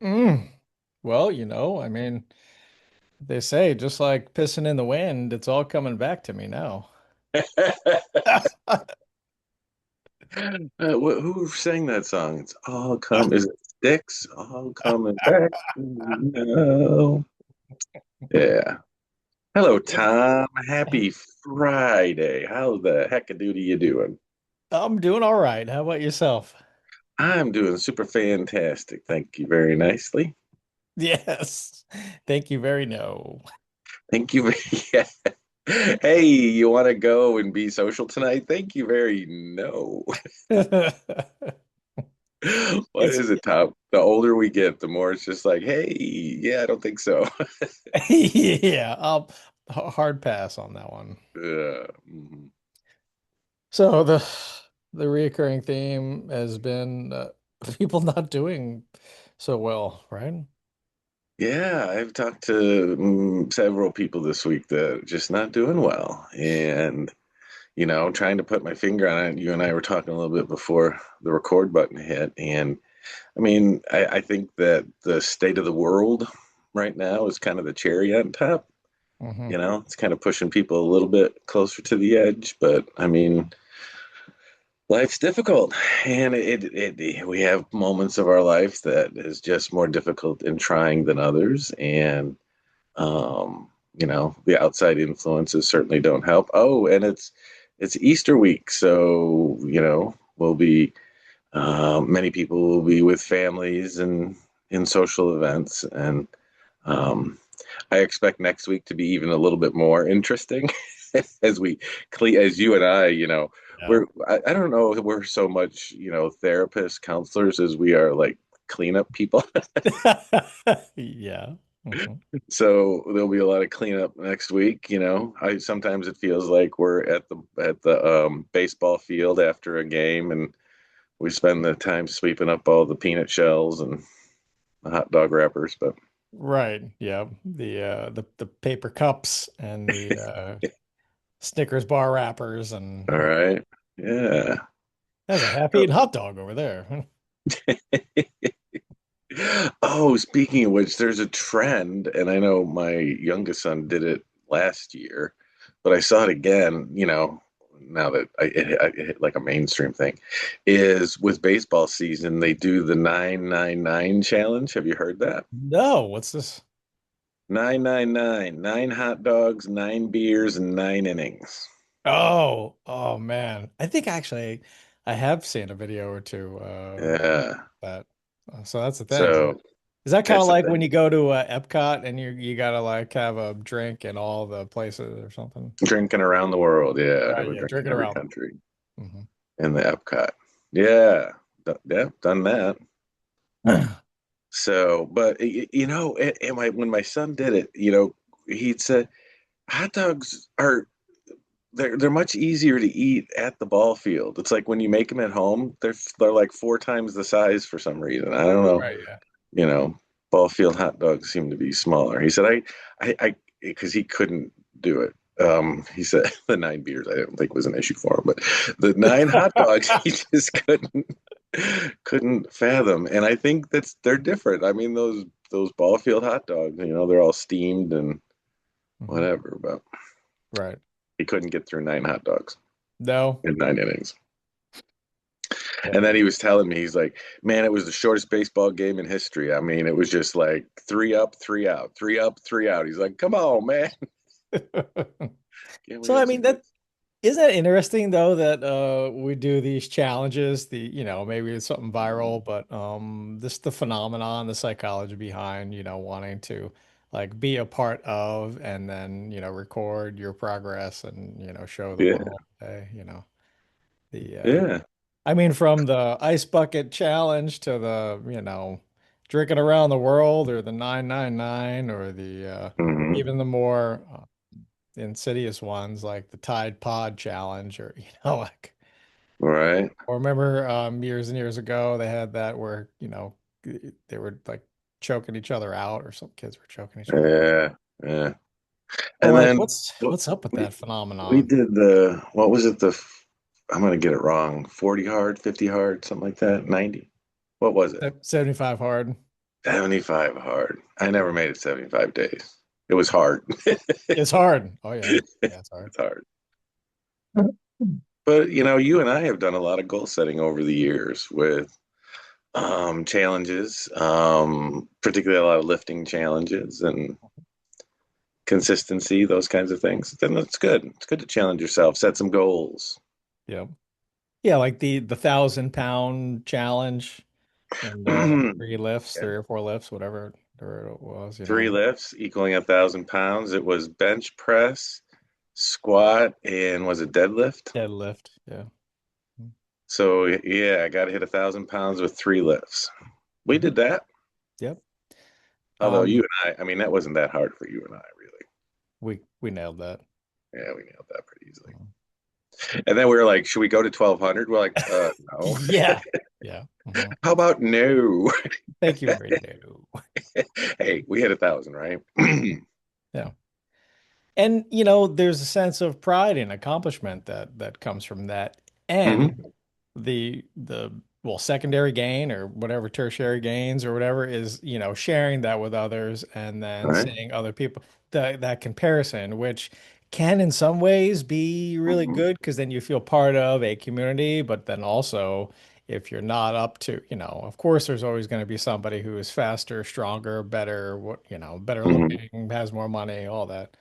Mm. Well, I mean, they say just like pissing in the wind, it's all coming back to me now. Who sang that song? It's all come. Is it Sticks? All coming back to me now. Yeah. Hello, Tom. Happy Friday. How the heck a doody you doing? I'm doing all right. How about yourself? I'm doing super fantastic. Thank you very nicely. Yes. Thank you very no. Thank you. Yeah. Hey, you want to go and be social tonight? Thank you very no. What It's is it, Tom? The older we get, the more it's just like, hey, yeah, I don't think so. yeah, hard pass on that one. Mhm. So the reoccurring theme has been people not doing so well, right? Yeah, I've talked to several people this week that are just not doing well. And, trying to put my finger on it. You and I were talking a little bit before the record button hit. And I mean, I think that the state of the world right now is kind of the cherry on top. Hmm. It's kind of pushing people a little bit closer to the edge. But I mean, life's difficult, and we have moments of our life that is just more difficult and trying than others. And the outside influences certainly don't help. Oh, and it's Easter week, so we'll be many people will be with families and in social events, and um, I expect next week to be even a little bit more interesting as as you and I, Yeah. I don't know, we're so much, therapists, counselors as we are like cleanup people. Yeah. Mhm. So there'll be a lot of cleanup next week. I sometimes it feels like we're at the baseball field after a game, and we spend the time sweeping up all the peanut shells and the hot dog wrappers. But Right. Yeah. The paper cups and the Snickers bar wrappers and all right, yeah. there's a half-eaten hot dog over there. Oh, speaking of which, there's a trend, and I know my youngest son did it last year, but I saw it again, now that it hit like a mainstream thing, is with baseball season, they do the 999 challenge. Have you heard that? No, what's this? 999, nine hot dogs, nine beers, and nine innings. Oh man. I think actually I have seen a video or two Yeah. that. So that's the thing. So Is that kind of that's the like when thing. you go to Epcot and you gotta like have a drink in all the places or something? Drinking around the world. Yeah. Have Right, a yeah, drink in drinking every around. country Hmm. in the Epcot. Yeah. Yeah. Done that. So, but when my son did it, he'd said hot dogs are they're much easier to eat at the ball field. It's like when you make them at home, they're like four times the size for some reason. I don't know. Right, yeah. You know, Ball field hot dogs seem to be smaller. He said because he couldn't do it. He said the nine beers I didn't think was an issue for him, but the nine hot dogs he just couldn't fathom. And I think they're different. I mean those ball field hot dogs, they're all steamed and Hmm. whatever, but Right. he couldn't get through nine hot dogs No. in 9 innings. Yeah. And then he was telling me, he's like, man, it was the shortest baseball game in history. I mean, it was just like three up, three out, three up, three out. He's like, come on, man. Can't we So I have some mean that hits? isn't that interesting though that we do these challenges, maybe it's something Mhm. viral, but this the phenomenon, the psychology behind, wanting to like be a part of and then, record your progress and, show the Yeah, world, hey, the yeah. I mean from the ice bucket challenge to the, drinking around the world or the 999 or the Hmm. even the more insidious ones like the Tide Pod challenge or like Right. or remember years and years ago they had that where they were like choking each other out or some kids were choking each other. Yeah, yeah. But And like then what's up with we that we phenomenon? did what was it? I'm gonna get it wrong. 40 hard, 50 hard, something like that. 90. What was it? 75 hard. 75 hard. I never made it 75 days. It was hard. It's hard. Oh yeah. Yeah, it's hard. It's hard. But you and I have done a lot of goal setting over the years with challenges, particularly a lot of lifting challenges and consistency, those kinds of things. Then it's good. It's good to challenge yourself, set some goals. Yeah. Yeah, like the 1,000 pound challenge and three lifts, Yeah. 3 or 4 lifts, whatever it was, 3 lifts equaling 1,000 pounds. It was bench press, squat, and was it deadlift? deadlift. Yeah. So yeah, I got to hit 1,000 pounds with 3 lifts. We Mhm. did that. Yep. Although you Um, and I mean, that wasn't that hard for you and I, really. we nailed that. Yeah, we nailed that pretty easily. And then we were like, should we go to 1,200? We're like, no. Yeah. Yeah. Mhm. How about no? Thank you very much. Hey, we hit 1,000, right? Yeah. And there's a sense of pride and accomplishment that comes from that. And Hmm. the well, secondary gain or whatever, tertiary gains or whatever is, sharing that with others and All then right. seeing other people, that comparison, which can in some ways be really Mhm. good because then you feel part of a community, but then also if you're not up to, of course there's always going to be somebody who is faster, stronger, better, better Mhm. looking, has more money, all that.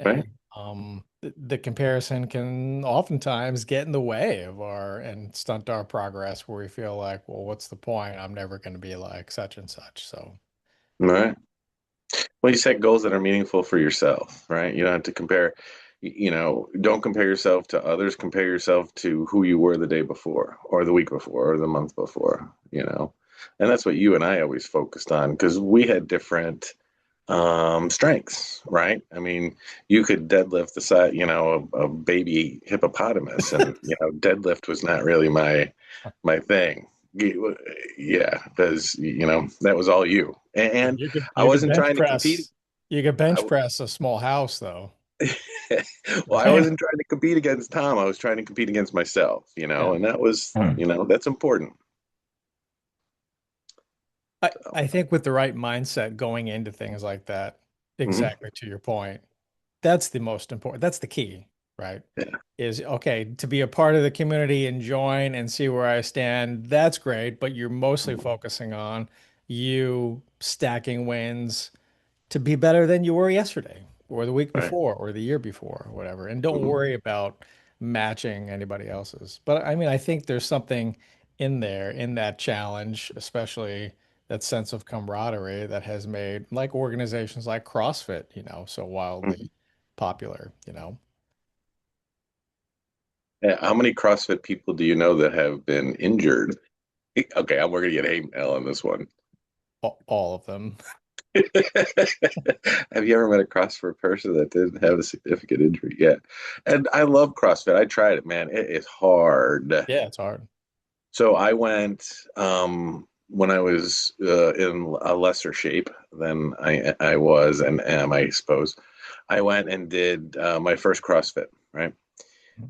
Right. And the comparison can oftentimes get in the way and stunt our progress where we feel like, well, what's the point? I'm never going to be like such and such. So, All right. Well, you set goals that are meaningful for yourself, right? You don't have to compare, don't compare yourself to others. Compare yourself to who you were the day before, or the week before, or the month before. And that's what you and I always focused on because we had different strengths, right? I mean, you could deadlift the size, a baby hippopotamus, and deadlift was not really my thing. Yeah, because that was all you, and you could I you could wasn't bench trying to compete. press. You could I, bench press a small house though. well, I Right? wasn't trying to compete against Tom. I was trying to compete against myself, Yeah. and that was, that's important. I think with the right mindset going into things like that, Mhm. exactly to your point, that's the most important. That's the key, right? Yeah. Is okay to be a part of the community and join and see where I stand. That's great, but you're mostly Mhm. focusing on you stacking wins to be better than you were yesterday or the week Right. before or the year before or whatever. And don't Mhm. worry about matching anybody else's. But I mean, I think there's something in there in that challenge, especially that sense of camaraderie that has made like organizations like CrossFit, so Mhm. wildly popular. How many CrossFit people do you know that have been injured? Okay, we're gonna get hate mail on this one. All of them. Have you ever met a CrossFit person that didn't have a significant injury? Yeah. And I love CrossFit. I tried it, man. It is hard. Yeah, it's hard. So I went when I was in a lesser shape than I was and am, I suppose. I went and did my first CrossFit, right?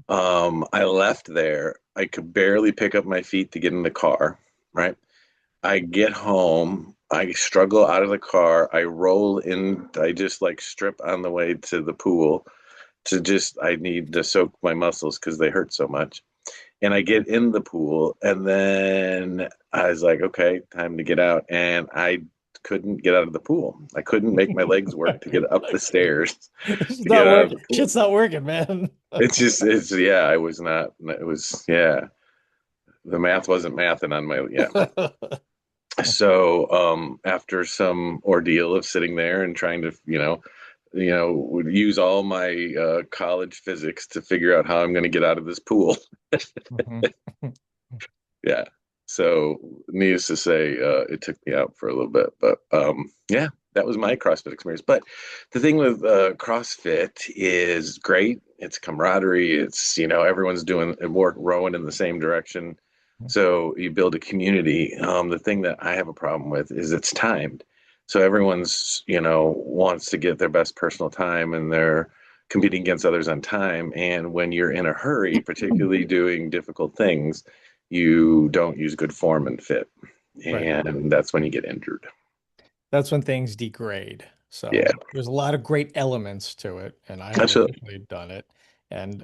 I left there. I could barely pick up my feet to get in the car, right? I get home. I struggle out of the car. I roll in. I just like strip on the way to the pool I need to soak my muscles because they hurt so much. And I get in the pool, and then I was like, okay, time to get out. And I couldn't get out of the pool. I couldn't make my legs work to get up the stairs It's to get not out of the working. pool. Shit's not working, man. Yeah, I was not, it was, yeah, the math wasn't mathing on my, yeah. So after some ordeal of sitting there and trying to, would use all my college physics to figure out how I'm going to get out of this pool. Mhm. Yeah. So needless to say, it took me out for a little bit, but yeah, that was my CrossFit experience. But the thing with CrossFit is great. It's camaraderie. It's everyone's doing and work rowing in the same direction. So you build a community. The thing that I have a problem with is it's timed. So everyone's wants to get their best personal time, and they're competing against others on time. And when you're in a hurry, particularly doing difficult things, you don't use good form and fit, Right. and that's when you get injured. that's when things degrade. Yeah, So there's a lot of great elements to it, and I have absolutely. eventually done it. And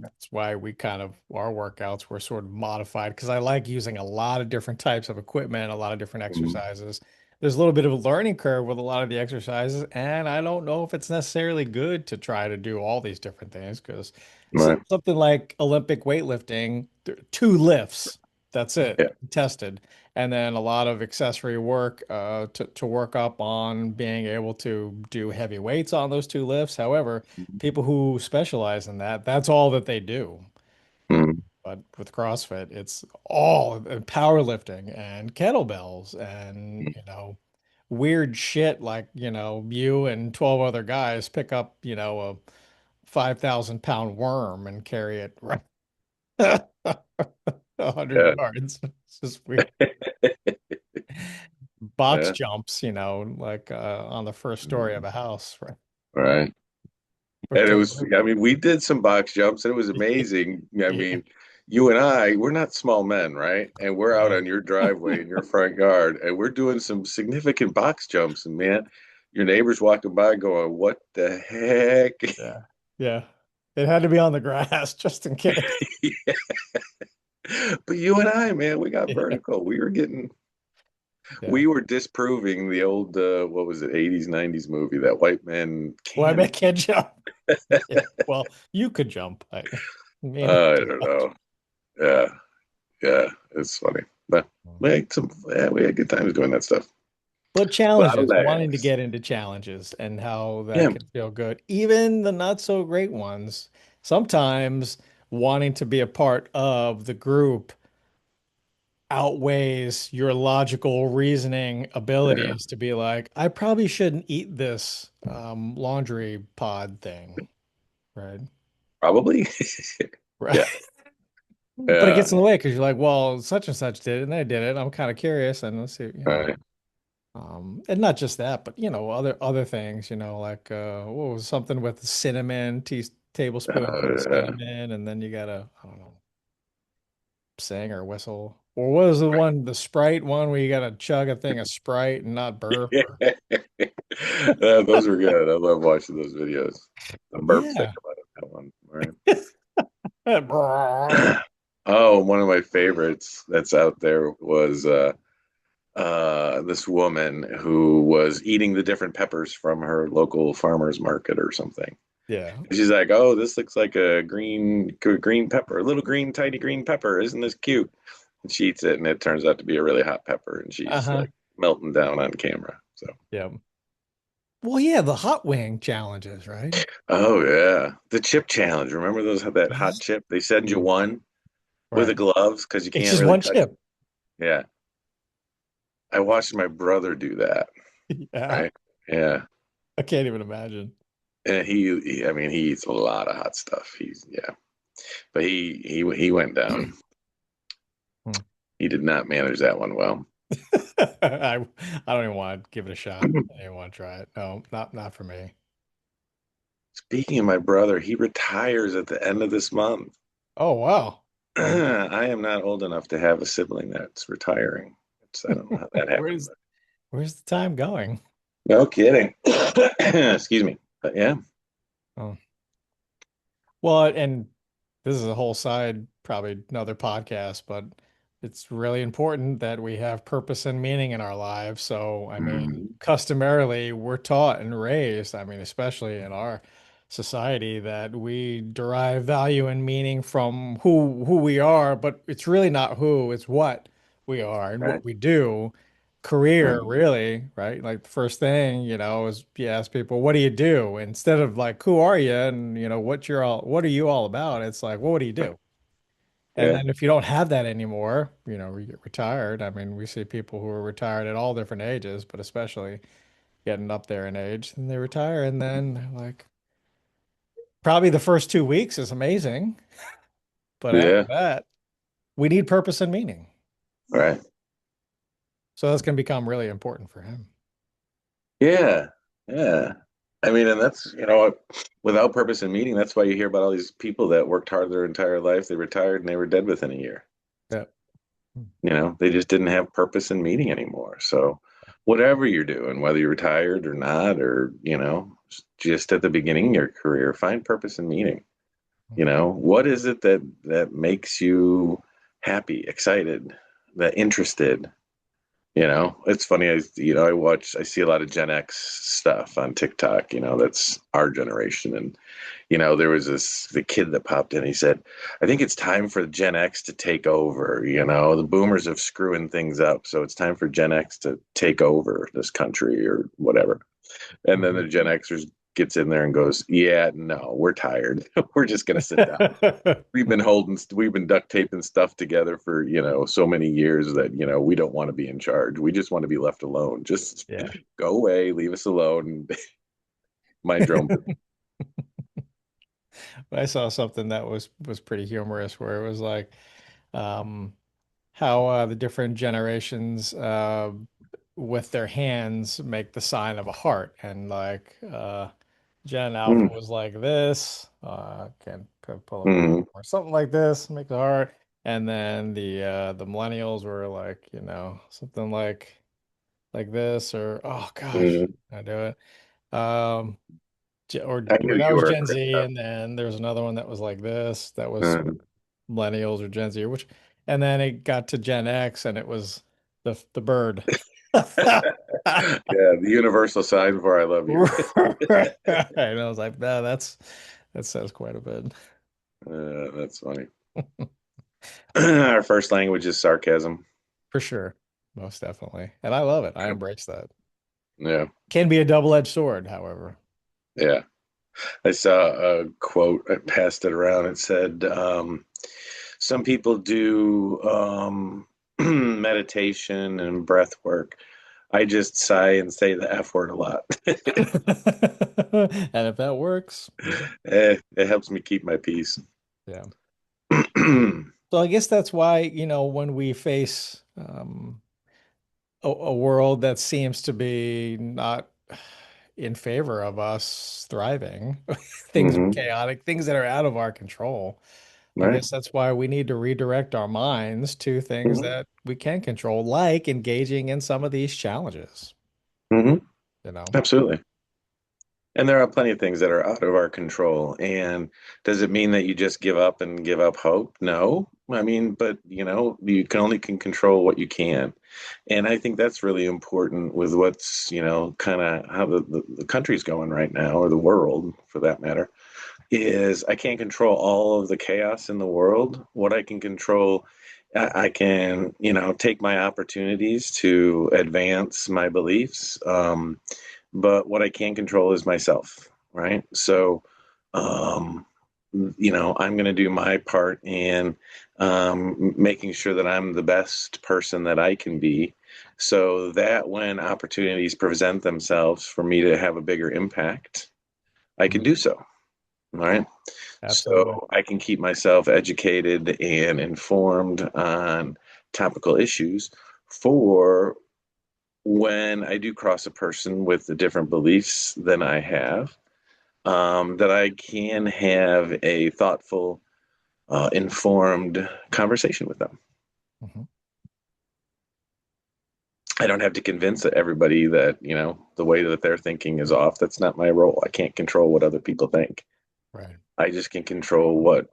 that's why we kind of our workouts were sort of modified because I like using a lot of different types of equipment, a lot of different Mhm. exercises. There's a little bit of a learning curve with a lot of the exercises, and I don't know if it's necessarily good to try to do all these different things because Right. something like Olympic weightlifting, two lifts, that's it, Yeah. tested and then a lot of accessory work to work up on being able to do heavy weights on those two lifts. However, people who specialize in that, that's all that they do. Mhm. But with CrossFit, it's all powerlifting and kettlebells and, weird shit like, you and 12 other guys pick up, a 5,000 pound worm and carry it right 100 Yeah. yards. It's just weird. Box Yeah. jumps, like on the first story of Mhm. a house, right? Right. For And it was, kettlebell. I mean, we did some box jumps and it was amazing. I Yeah. mean, you and I, we're not small men, right? And we're out No. on your driveway in your front yard and we're doing some significant box jumps. And man, your neighbor's walking by going, what the heck? Yeah. Yeah. It had to be on the grass just in case. But you and I, man, we got Yeah. vertical. Yeah. We were disproving the old, what was it, 80s, 90s movie, that white man Well, I bet can. can't jump. Yeah. Well, you could jump. Me not I too don't much. know. Yeah. Yeah. It's funny. But we had good times doing that stuff. But A lot of challenges, wanting to laughs. get into challenges and how that Yeah, can feel good. Even the not so great ones, sometimes wanting to be a part of the group outweighs your logical reasoning yeah, abilities to be like, I probably shouldn't eat this laundry pod thing, right? probably. Right. Yeah, But it yeah, gets in the way because you're like, well, such and such did it, and they did it. I'm kind of curious, and let's see, right. and not just that, but other things, like what was something with cinnamon, tablespoonful of Yeah. cinnamon, and then you gotta, I don't know, sing or whistle. Or what was the one, the Sprite one where you gotta chug a thing of Sprite and not burp? Or Those were good. I love watching those videos. The burp thing yeah. about it, that one. Right. Yeah. Oh, one of my favorites that's out there was this woman who was eating the different peppers from her local farmer's market or something. She's like, "Oh, this looks like a green pepper, a little green, tiny green pepper. Isn't this cute?" And she eats it, and it turns out to be a really hot pepper, and she's Uh-huh. like melting down on camera. So, Yeah. Well, yeah, the hot wing challenges, right? oh yeah, the chip challenge. Remember those that hot chip? They send you one with the Right. gloves because you It's can't just really one touch it. chip. Yeah, I watched my brother do that. Yeah. Right? Yeah, I can't even imagine. and I mean, he eats a lot of hot stuff. Yeah, but he went down. Hmm. He did not manage that one well. I don't even want to give it a shot. I don't even want to try it. No, not for me. Speaking of my brother, he retires at the end of this month. Oh wow. Oh, I am not old enough to have a sibling that's retiring. I don't know how that happened, where's but where's the time going? no kidding. Excuse me. But yeah, Oh. Well, and this is a whole side, probably another podcast, but it's really important that we have purpose and meaning in our lives. So, I mean, Mhm. customarily, we're taught and raised, I mean, especially in our society, that we derive value and meaning from who we are, but it's really not who, it's what we are and Right, what we do. Career, right, really, right? Like the first thing, is you ask people, what do you do? Instead of like, who are you? And what are you all about? It's like, well, what do you right. do? And Yeah, then if you don't have that anymore, you get retired. I mean, we see people who are retired at all different ages, but especially getting up there in age, and they retire. And then like probably the first 2 weeks is amazing, but after yeah, that, we need purpose and meaning. right. So that's going to become really important for him. Yeah, yeah. I mean, and that's, without purpose and meaning, that's why you hear about all these people that worked hard their entire life. They retired and they were dead within a year. Yeah. They just didn't have purpose and meaning anymore. So, whatever you're doing, whether you're retired or not, or, just at the beginning of your career, find purpose and meaning. What is it that makes you happy, excited, that interested? It's funny. I see a lot of Gen X stuff on TikTok. That's our generation, and there was the kid that popped in. He said, "I think it's time for Gen X to take over. The Boomers have screwing things up, so it's time for Gen X to take over this country or whatever." And then the Mhm. Gen Xers gets in there and goes, "Yeah, no, we're tired. We're just gonna sit down. We've been duct taping stuff together for, so many years that, we don't want to be in charge. We just want to be left alone. Just Yeah. go away, leave us alone, mind your own business." I saw something that was pretty humorous where it was like um how the different generations with their hands make the sign of a heart and like Gen Alpha Mm, was like this can could pull up mm, or something like this make the heart and then the millennials were like something like this or oh gosh mm. I do it I or knew that you was were a Gen Chris. Z and then there was another one that was like this that was Uh, millennials or Gen Z or which, and then it got to Gen X and it was the bird. yeah, the universal sign for I love you. Right. And I was like, no, that says quite a bit. That's funny. Our first language is sarcasm. For sure. Most definitely. And I love it. I embrace that. Yeah, Can be a double-edged sword, however. yeah. I saw a quote. I passed it around. It said, "Some people do meditation and breath work. I just sigh and say the F word a lot. And if that works, It helps me keep my peace." yeah. Hmm. So I guess that's why, when we face a world that seems to be not in favor of us thriving, things are chaotic, things that are out of our control. I Right. guess that's why we need to redirect our minds to things Hmm. that we can control, like engaging in some of these challenges, Hmm. you know? Absolutely. And there are plenty of things that are out of our control. And does it mean that you just give up and give up hope? No. I mean, but you can only can control what you can. And I think that's really important with what's, kind of how the country's going right now, or the world for that matter, is I can't control all of the chaos in the world. What I can control, I can, take my opportunities to advance my beliefs. But what I can control is myself, right? So, um, I'm going to do my part in making sure that I'm the best person that I can be, so that when opportunities present themselves for me to have a bigger impact, I can Mhm. do so. Right. Absolutely. So I can keep myself educated and informed on topical issues for when I do cross a person with the different beliefs than I have, that I can have a thoughtful, informed conversation with them. Mhm. I don't have to convince everybody that, the way that they're thinking is off. That's not my role. I can't control what other people think. Right. I just can control what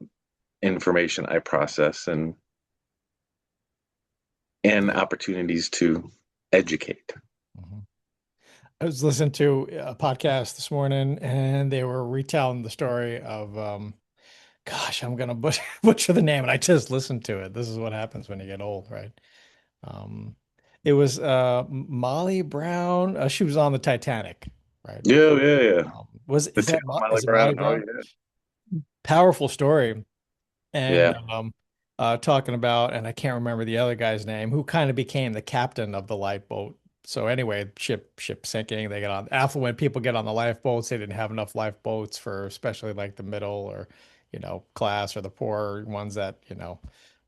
information I process and Yeah. opportunities to educate. Mhm. I was listening to a podcast this morning and they were retelling the story of gosh, I'm gonna butcher the name, and I just listened to it. This is what happens when you get old, right? Um, it was Molly Brown. She was on the Titanic, right? Yeah, yeah, yeah. Was The is tale that of Molly is it Molly Brown. Oh, Brown? yeah. Powerful story, and Yeah. talking about, and I can't remember the other guy's name, who kind of became the captain of the lifeboat. So anyway, ship sinking. They get on after when people get on the lifeboats, they didn't have enough lifeboats for especially like the middle or class or the poor ones that didn't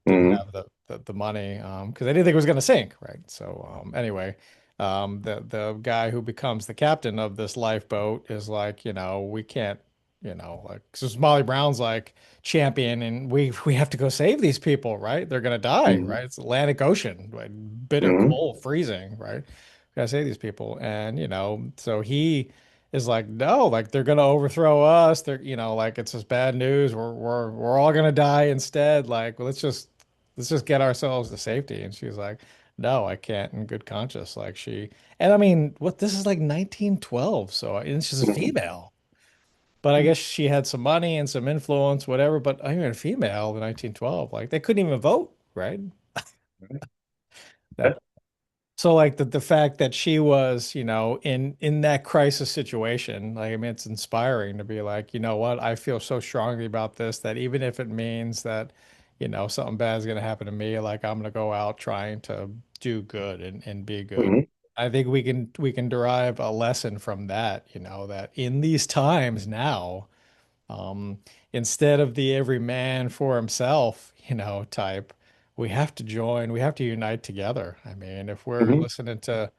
Hmm. have the money because they didn't think it was going to sink, right? So anyway, the guy who becomes the captain of this lifeboat is like, we can't, like so Molly Brown's like champion and we have to go save these people, right? They're gonna die, Hmm. right? It's Atlantic Ocean, right? Bitter Hmm. cold, freezing, right? gotta save these people. And, so he is like, no, like they're gonna overthrow us. They're, like it's just bad news. We're all gonna die instead. Like, let's just get ourselves to safety. And she's like, no, I can't in good conscience. Like and I mean, this is like 1912. So, and she's a Mhm. female. But I guess she had some money and some influence, whatever. But I mean, a female in 1912, like they couldn't even vote, right? Yeah. So like the fact that she was, in that crisis situation, like I mean it's inspiring to be like, you know what, I feel so strongly about this that even if it means that, something bad is gonna happen to me, like I'm gonna go out trying to do good and be good. Mhm. I think we can derive a lesson from that, that in these times now, um, instead of the every man for himself, type, we have to unite together. I mean, if we're Mhm. listening to,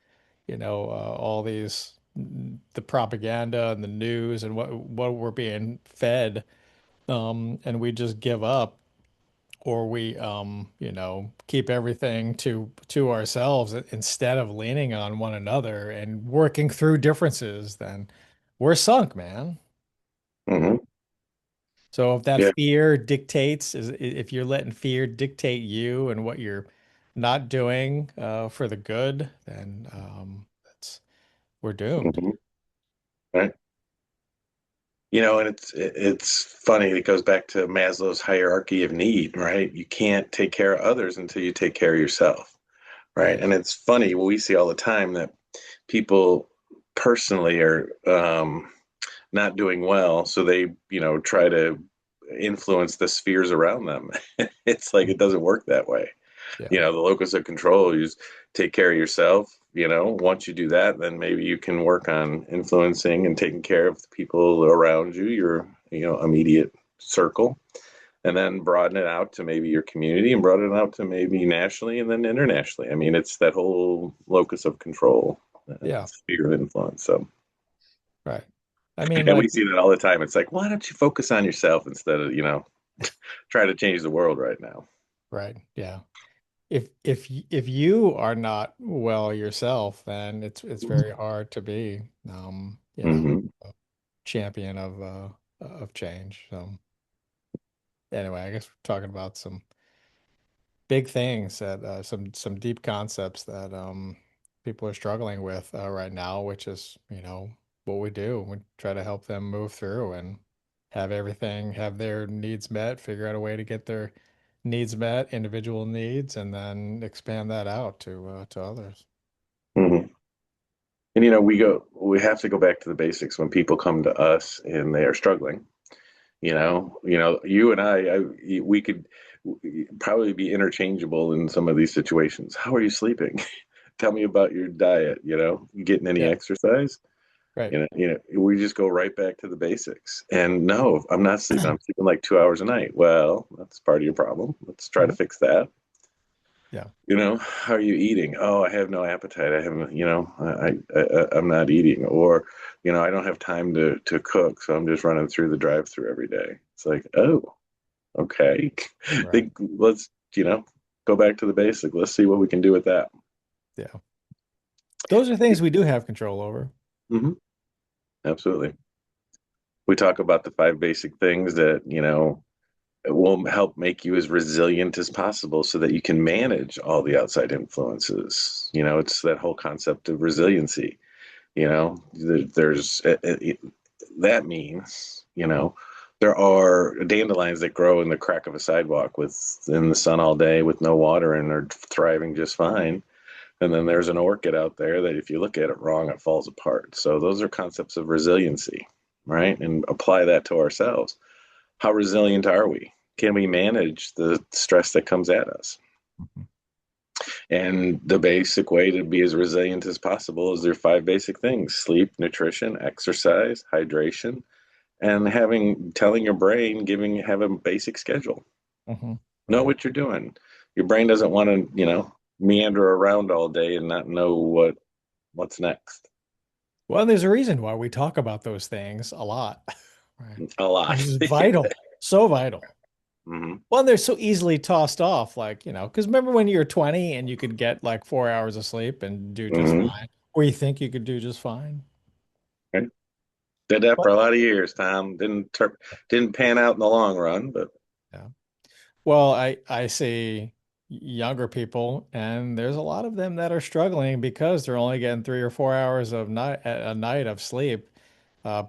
all the propaganda and the news and what we're being fed, and we just give up or we, keep everything to ourselves instead of leaning on one another and working through differences, then we're sunk, man. Mhm. So if that Yeah. fear dictates, if you're letting fear dictate you and what you're not doing for the good, then we're doomed. Mhm. Right. And it's funny. It goes back to Maslow's hierarchy of need, right? You can't take care of others until you take care of yourself, right? Right. And it's funny. We see all the time that people personally are not doing well, so they, try to influence the spheres around them. It's like it Mhm. doesn't work that way. Yeah. The locus of control, you just take care of yourself. Once you do that, then maybe you can work on influencing and taking care of the people around you, your, immediate circle, and then broaden it out to maybe your community and broaden it out to maybe nationally and then internationally. I mean, it's that whole locus of control, Yeah. sphere of influence. So, Right. I mean, and like, we see that all the time. It's like, why don't you focus on yourself instead of, try to change the world right now? right. Yeah. If you are not well yourself, then it's very hard to be, Mm-hmm. a champion of change. So anyway, I guess we're talking about some big things that some deep concepts that people are struggling with right now, which is, what we do. We try to help them move through and have their needs met, figure out a way to get their needs met, individual needs, and then expand that out to others. Mm-hmm. And we have to go back to the basics when people come to us and they are struggling. You and we could probably be interchangeable in some of these situations. How are you sleeping? Tell me about your diet. You getting any Yeah, exercise? right. We just go right back to the basics. And no, I'm not sleeping. I'm sleeping like 2 hours a night. Well, that's part of your problem. Let's try to Mhm. fix that. Yeah. How are you eating? Oh, I have no appetite. I haven't, I'm not eating, or, I don't have time to cook, so I'm just running through the drive-through every day. It's like, oh, okay. Right. Let's, go back to the basic. Let's see what we can do with that. Yeah. Those are things we do have control over. Hmm. Absolutely. We talk about the five basic things that, it will help make you as resilient as possible so that you can manage all the outside influences. It's that whole concept of resiliency. There's that means, there are dandelions that grow in the crack of a sidewalk in the sun all day with no water and are thriving just fine. And then there's an orchid out there that if you look at it wrong, it falls apart. So those are concepts of resiliency, right? And apply that to ourselves. How resilient are we? Can we manage the stress that comes at us? Mhm. And the basic way to be as resilient as possible is there five basic things: sleep, nutrition, exercise, hydration, and telling your brain, have a basic schedule. Mhm. Know Right. what you're doing. Your brain doesn't want to, meander around all day and not know what's next. Well, there's a reason why we talk about those things a lot. Right. A lot. Because it's vital. So vital. Hmm. Well, they're so easily tossed off, like, because remember when you were 20 and you could get like 4 hours of sleep and do just Hmm. fine? where you think you could do just fine. Okay. Did that for But a lot of years, Tom. Didn't pan out in the long run, but yeah. Well, I see younger people, and there's a lot of them that are struggling because they're only getting 3 or 4 hours of night a night of sleep,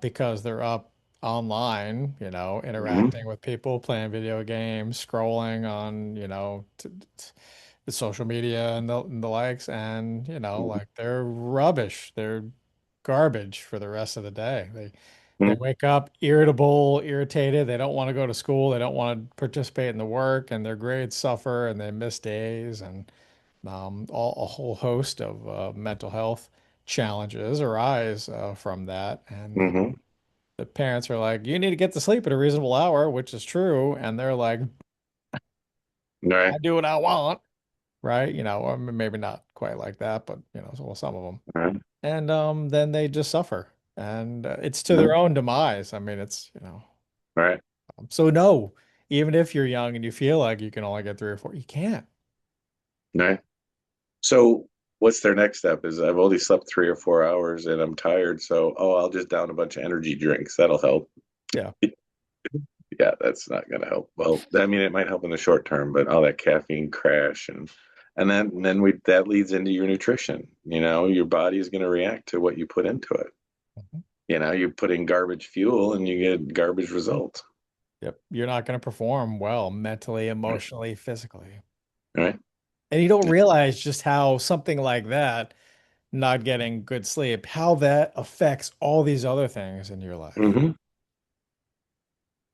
because they're up online, mhm, interacting with people, playing video games, scrolling on, the social media and the likes, and mhm, like they're rubbish. They're garbage for the rest of the day. They mhm, wake up irritable, irritated. They don't want to go to school. They don't want to participate in the work, and their grades suffer, and they miss days, and a whole host of mental health challenges arise from that. And mhm. the parents are like, "You need to get to sleep at a reasonable hour," which is true, and they're like, Right, "I do what I want." Right? Or maybe not quite like that, but well, some of them. right, And then they just suffer, and it's to their mhm, own demise. I mean, right, so no, even if you're young and you feel like you can only get 3 or 4, you can't. right. So what's their next step? Is I've only slept 3 or 4 hours and I'm tired, so I'll just down a bunch of energy drinks. That'll help. Yeah. Yeah, that's not gonna help. Well, I mean, it might help in the short term, but all that caffeine crash and then we that leads into your nutrition. Your body is gonna react to what you put into it. Mhm. You put in garbage fuel and you get garbage results. Yep. You're not going to perform well mentally, emotionally, physically. Right? And you don't realize just how something like that, not getting good sleep, how that affects all these other things in your life. Mm-hmm.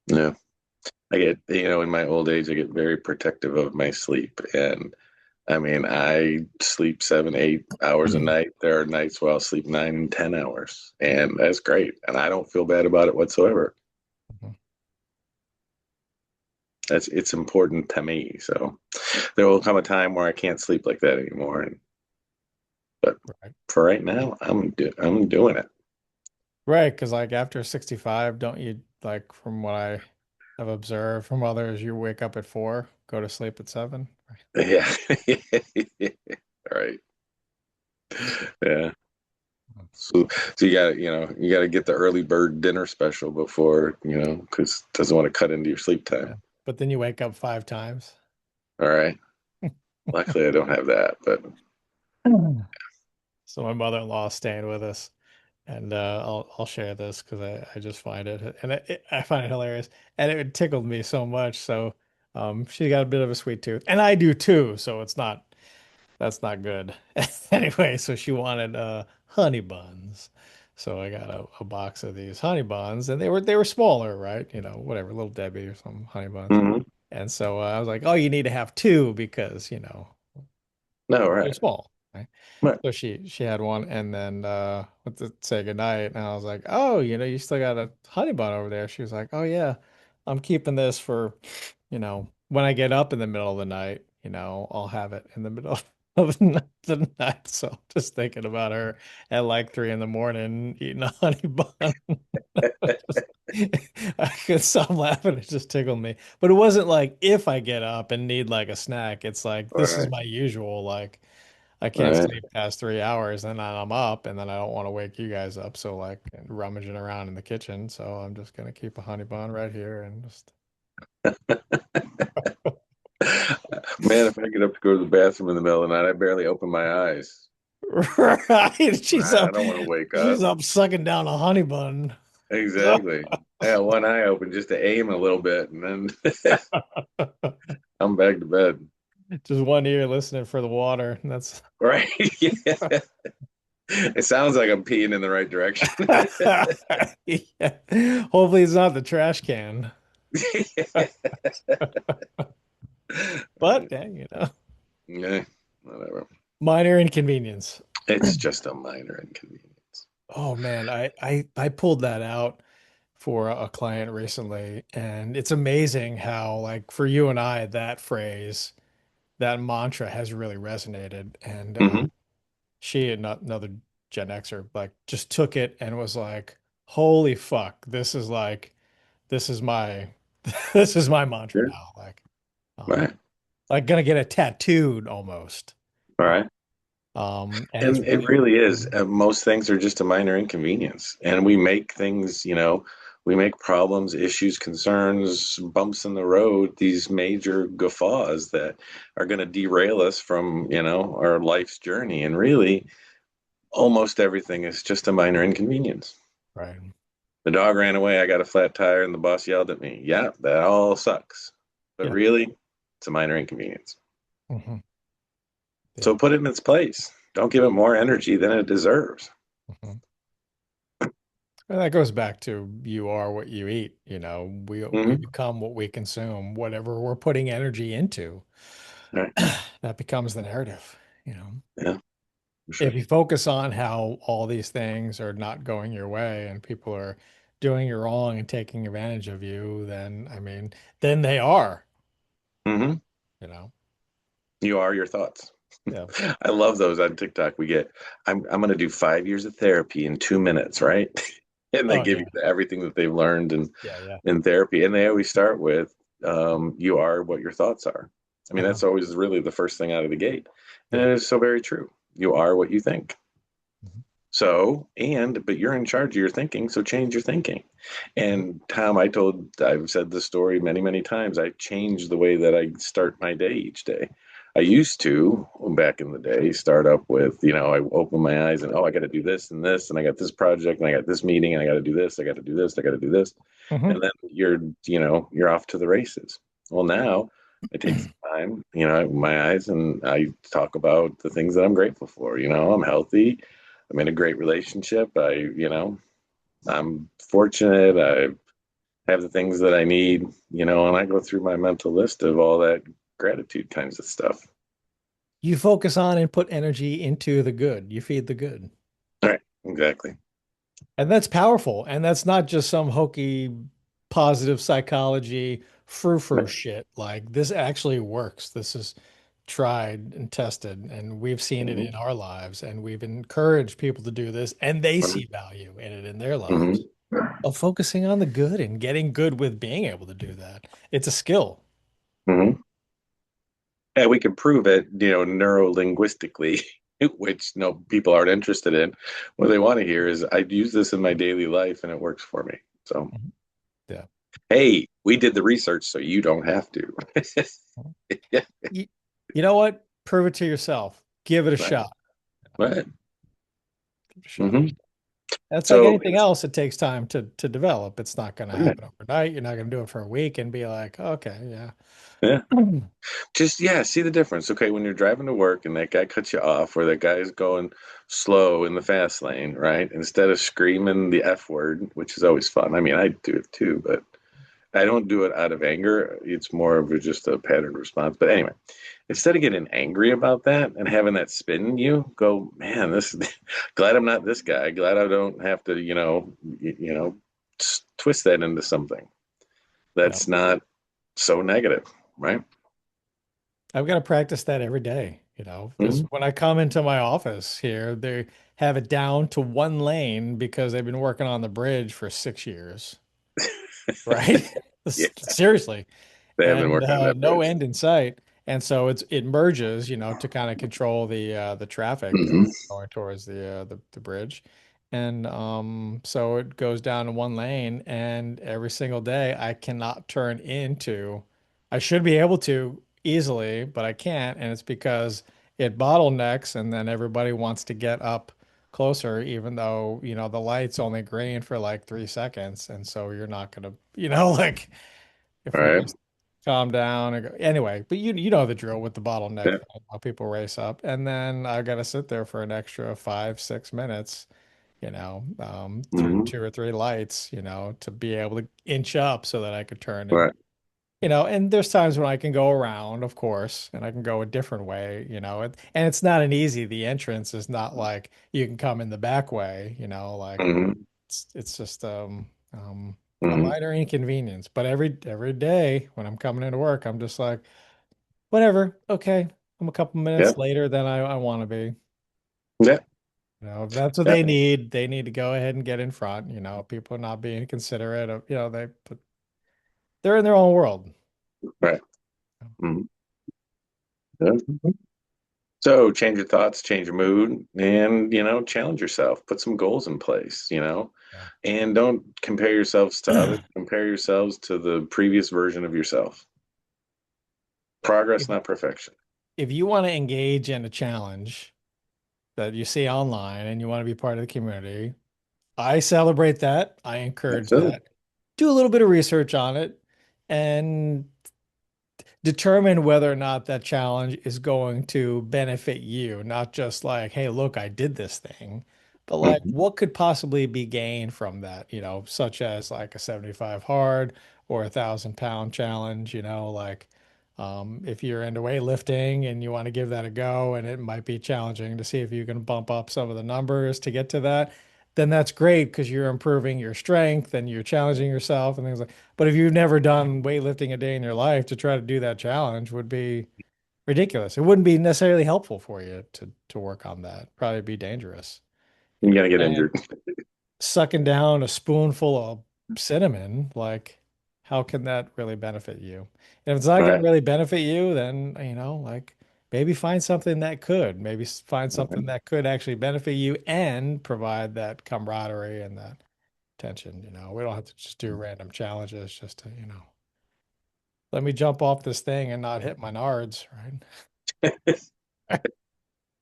Yeah. I get, in my old age, I get very protective of my sleep. And I mean, I sleep 7, 8 hours a night. There are nights where I'll sleep 9, 10 hours, and that's great. And I don't feel bad about it whatsoever. Mhm. It's important to me. So there will come a time where I can't sleep like that anymore. But Right. for right now, I'm doing it. Right. Because, like, after 65, don't you, like, from what I have observed from others, you wake up at 4, go to sleep at 7. Yeah. All right. Yeah. So you got to get the early bird dinner special before, because doesn't want to cut into your sleep time. Yeah. But then you wake up 5 times. All right. Luckily, I don't have that, but Mm. So my mother-in-law is staying with us, and I'll share this because I just find it, and I find it hilarious, and it tickled me so much. So she got a bit of a sweet tooth, and I do too. So that's not good. Anyway, so she wanted honey buns. So I got a box of these honey buns, and they were smaller, right? Whatever, little Debbie or some honey buns. mhm. And so I was like, "Oh, you need to have two because No, they're right. small." Right? Right. So she had one, and then went to say goodnight, and I was like, "Oh, you still got a honey bun over there." She was like, "Oh yeah, I'm keeping this for, when I get up in the middle of the night, I'll have it in the middle of the night." So just thinking about her at like 3 in the morning eating a honey bun. Just, I could stop laughing. It just tickled me. But it wasn't like if I get up and need like a snack. It's like All this is right. my usual, like I All can't right. sleep past 3 hours, and then I'm up, and then I don't want to wake you guys up. So like rummaging around in the kitchen. So I'm just gonna keep a honey bun right here and just Man, if I get up to go to the bathroom in the middle of the night, I barely open my eyes. right. She's I up, don't want to wake she's up. up sucking down a honey bun. Exactly. I got one eye open just to aim a little bit, and then I'm back to bed. Just one ear listening for the water. And that's Right? Yeah. It sounds like I'm peeing in the right direction. yeah. Hopefully it's not the trash can. But dang, Yeah, whatever. minor inconvenience. It's just a minor inconvenience. Oh man, I pulled that out for a client recently, and it's amazing how, like, for you and I, that phrase, that mantra has really resonated. And Hmm. she and another Gen Xer like just took it and was like, "Holy fuck, this is my this is my mantra Yeah. now." Right. Like gonna get it tattooed almost. All Uh, right. And it's And it really, really is. Most things are just a minor inconvenience. And we make things, we make problems, issues, concerns, bumps in the road, these major guffaws that are going to derail us from, our life's journey. And really, almost everything is just a minor inconvenience. right. The dog ran away, I got a flat tire, and the boss yelled at me. Yeah, that all sucks. But Yeah. really, it's a minor inconvenience. Hmm. So Yeah. put it in its place. Don't give it more energy than it deserves. Hmm. And that goes back to you are what you eat. We Hmm. become what we consume, whatever we're putting energy into. Right. That becomes the narrative, you know. Yeah, for If sure. you focus on how all these things are not going your way and people are doing you wrong and taking advantage of you, then I mean, then they are, Hmm. you know. You are your thoughts. Yeah. I love those on TikTok. I'm going to do 5 years of therapy in 2 minutes, right? And they Oh give you yeah. everything that they've learned Yeah, yeah. in therapy. And they always start with, you are what your thoughts are. I mean, Uh-huh. that's always really the first thing out of the gate. And Yeah. it is so very true. You are what you think. Mhm. But you're in charge of your thinking, so change your thinking. And Tom, I've said this story many, many times. I changed the way that I start my day each day. I used to, back in the day, start up with, I open my eyes and, oh, I got to do this and this, and I got this project, and I got this meeting, and I got to do this, I got to do this, I got to do this. And Mhm. then you're off to the races. Well, now I take some time, I open my eyes and I talk about the things that I'm grateful for. I'm healthy. I'm in a great relationship. I'm fortunate. I have the things that I need, and I go through my mental list of all that gratitude kinds of stuff. You focus on and put energy into the good. You feed the good. Right. Exactly. And that's powerful. And that's not just some hokey positive psychology frou-frou Right. shit. Like this actually works. This is tried and tested, and we've seen it in Mm-hmm. our lives, and we've encouraged people to do this, and they see value in it in their lives. Mm-hmm. Of focusing on the good and getting good with being able to do that. It's a skill. Mm-hmm. And we can prove it, neuro linguistically, which no people aren't interested in. What they want to hear is I use this in my daily life and it works for me. So, Mhm. Yeah. hey, we did the research, so you don't have to. Yeah. You, you know what? Prove it to yourself. Give it a Right. shot. Right. Give it a shot. Mm-hmm. That's like So anything else. It takes time to develop. It's not going to right. happen overnight. You're not going to do it for a week and be like, okay, yeah. Yeah. Just yeah, see the difference. Okay, when you're driving to work and that guy cuts you off, or that guy's going slow in the fast lane, right? Instead of screaming the F word, which is always fun. I mean, I do it too, but I don't do it out of anger. It's more of just a pattern response. But anyway, instead of getting angry about that and having that spin in you, go, man, this glad I'm not this guy. Glad I don't have to, twist that into something Yeah. that's not so negative, right? I've got to practice that every day, because Hmm. when I come into my office here, they have it down to one lane because they've been working on the bridge for 6 years, right? Yeah, Seriously. they have been And working on that no bridge. end in sight. And so it merges, to kind of control the traffic Hmm. going towards the bridge. And so it goes down in one lane, and every single day I cannot turn into. I should be able to easily, but I can't, and it's because it bottlenecks, and then everybody wants to get up closer, even though, the light's only green for like 3 seconds, and so you're not gonna, like if All we right. just calm down and go anyway. But you know the drill with the bottleneck Yeah. thing, how people race up, and then I got to sit there for an extra 5 6 minutes, through Hmm. 2 or 3 lights, to be able to inch up so that I could turn and. Right. And there's times when I can go around, of course, and I can go a different way, and it's not an easy, the entrance is not like you can come in the back way, like Hmm. it's just a Hmm. minor inconvenience. But every day when I'm coming into work, I'm just like, whatever, okay. I'm a couple Yeah. minutes later than I want to be. Yeah. If that's what Yeah. they need to go ahead and get in front. People are not being considerate of, they're in their own world. Right. Hmm. Yeah. So change your thoughts, change your mood, and challenge yourself. Put some goals in place, and don't compare yourselves to others. Yeah. Compare yourselves to the previous version of yourself. If Progress, not perfection. if you want to engage in a challenge that you see online and you want to be part of the community, I celebrate that. I encourage Absolutely. that. Do a little bit of research on it and determine whether or not that challenge is going to benefit you, not just like, hey, look, I did this thing, but like Mhm. what could possibly be gained from that, such as like a 75 hard or 1,000 pound challenge, like if you're into weightlifting and you want to give that a go and it might be challenging to see if you can bump up some of the numbers to get to that, then that's great because you're improving your strength and you're challenging yourself and things like. But if you've never done weightlifting a day in your life, to try to do that challenge would be ridiculous. It wouldn't be necessarily helpful for you to work on that. Probably be dangerous. You're gonna get And injured. sucking down a spoonful of cinnamon, like how can that really benefit you? And if it's not All going to right. really benefit you, then like maybe find something that could. Maybe find something Mhm. that could actually benefit you and provide that camaraderie and that tension. We don't have to just do random challenges just to, let me jump off this thing and not hit my nards, right?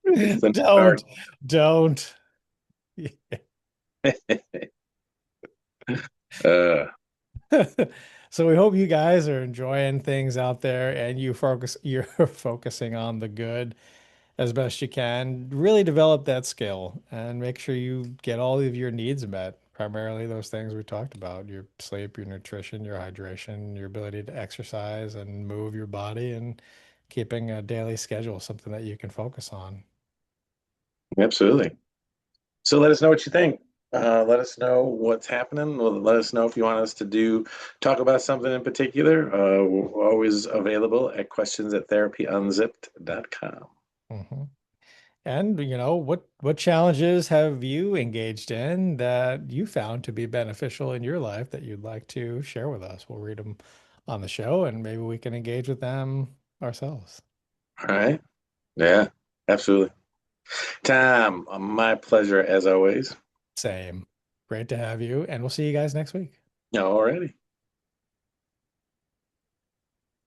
It's the Don't, hard. don't. uh, So we hope you guys are enjoying things out there and you're focusing on the good as best you can. Really develop that skill and make sure you get all of your needs met. Primarily those things we talked about, your sleep, your nutrition, your hydration, your ability to exercise and move your body and keeping a daily schedule, something that you can focus on. Absolutely. So let us know what you think. Let us know what's happening. Let us know if you want us to talk about something in particular. We're always available at questions at therapyunzipped.com. Mhm. And what challenges have you engaged in that you found to be beneficial in your life that you'd like to share with us? We'll read them on the show and maybe we can engage with them ourselves. All right. Yeah, absolutely. Tom, my pleasure as always. Same. Great to have you, and we'll see you guys next week. Alrighty.